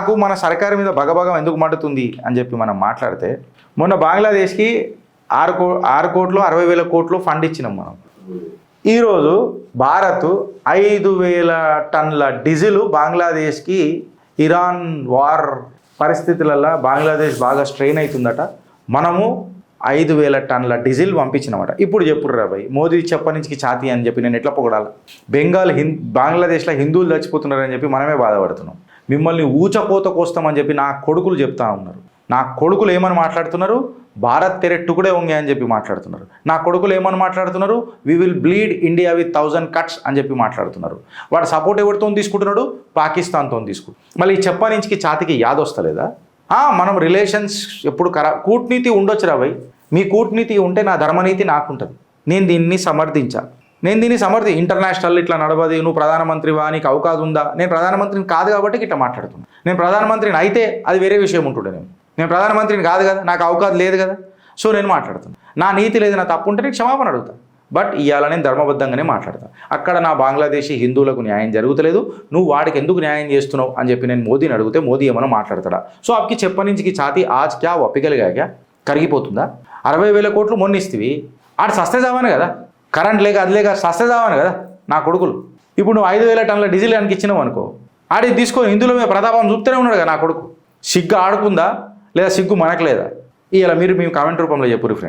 నాకు మన సర్కారు మీద భగభగం ఎందుకు మండుతుంది అని చెప్పి మనం మాట్లాడితే, మొన్న బంగ్లాదేశ్కి 6 కోట్లు 60,000 కోట్లు ఫండ్ ఇచ్చినాం మనం. ఈరోజు భారత్ 5,000 టన్నుల డీజిల్ బంగ్లాదేశ్కి ఇరాన్ వార్ పరిస్థితులలో బంగ్లాదేశ్ బాగా స్ట్రెయిన్ అవుతుందట, మనము 5,000 టన్నుల డీజిల్ పంపించినమాట. ఇప్పుడు చెప్పుర్రా భయ్, మోదీ చెప్పనించికి ఛాతీ అని చెప్పి నేను ఎట్లా పొగడాలి? బంగ్లాదేశ్లో హిందువులు చచ్చిపోతున్నారని చెప్పి మనమే బాధపడుతున్నాం. మిమ్మల్ని ఊచకోత కోస్తామని చెప్పి నా కొడుకులు చెప్తా ఉన్నారు. నా కొడుకులు ఏమని మాట్లాడుతున్నారు? భారత్ తెరే టుకుడే ఉంగే అని చెప్పి మాట్లాడుతున్నారు. నా కొడుకులు ఏమని మాట్లాడుతున్నారు? We will bleed India with 1000 cuts అని చెప్పి మాట్లాడుతున్నారు. వాడు సపోర్ట్ ఎవరితో తీసుకుంటున్నాడు? పాకిస్తాన్తో తీసుకుంటు. మళ్ళీ ఈ చెప్పనించికి ఛాతీకి యాదొస్తలేదా? మనం రిలేషన్స్ ఎప్పుడు కూట్నీతి ఉండొచ్చురా భయ్. మీ కూట్నీతి ఉంటే నా ధర్మనీతి నాకుంటుంది. నేను దీన్ని ఇంటర్నేషనల్ ఇట్లా నడవది, నువ్వు ప్రధానమంత్రివా, నీకు అవకాశం ఉందా? నేను ప్రధానమంత్రిని కాదు కాబట్టి ఇట్లా మాట్లాడుతున్నా. నేను ప్రధానమంత్రిని అయితే అది వేరే విషయం ఉంటుండే. నేను ప్రధానమంత్రిని కాదు కదా, నాకు అవకాశం లేదు కదా, సో నేను మాట్లాడుతాను. నా నీతి లేదు, నా తప్పు ఉంటే నీకు క్షమాపణ అడుగుతాను. బట్ ఇవాళ నేను ధర్మబద్ధంగానే మాట్లాడతాను. అక్కడ నా బంగ్లాదేశీ హిందువులకు న్యాయం జరుగుతలేదు, నువ్వు వాడికి ఎందుకు న్యాయం చేస్తున్నావు అని చెప్పి నేను మోదీని అడిగితే మోదీ ఏమైనా మాట్లాడతాడా? సో అప్పకి చెప్పనించికి ఛాతీ ఆజ్ క్యా ఒప్పికలుగా కరిగిపోతుందా? 60,000 కోట్లు మొన్న ఇస్తేవి ఆడు సస్తే చావాను కదా, కరెంట్ లేక అది లేక సస్తే చావాను కదా నా కొడుకులు. ఇప్పుడు నువ్వు 5,000 టన్నుల డీజిల్ దానికి ఇచ్చినావు అనుకో, ఆడి తీసుకొని హిందువుల మీద ప్రతాపం చూపుతూనే ఉన్నాడు కదా నా కొడుకు. సిగ్గు ఆడుకుందా లేదా సిగ్గు మనకు లేదా? ఇలా మీరు మేము కామెంట్ రూపంలో చెప్పురు ఫ్రెండ్స్.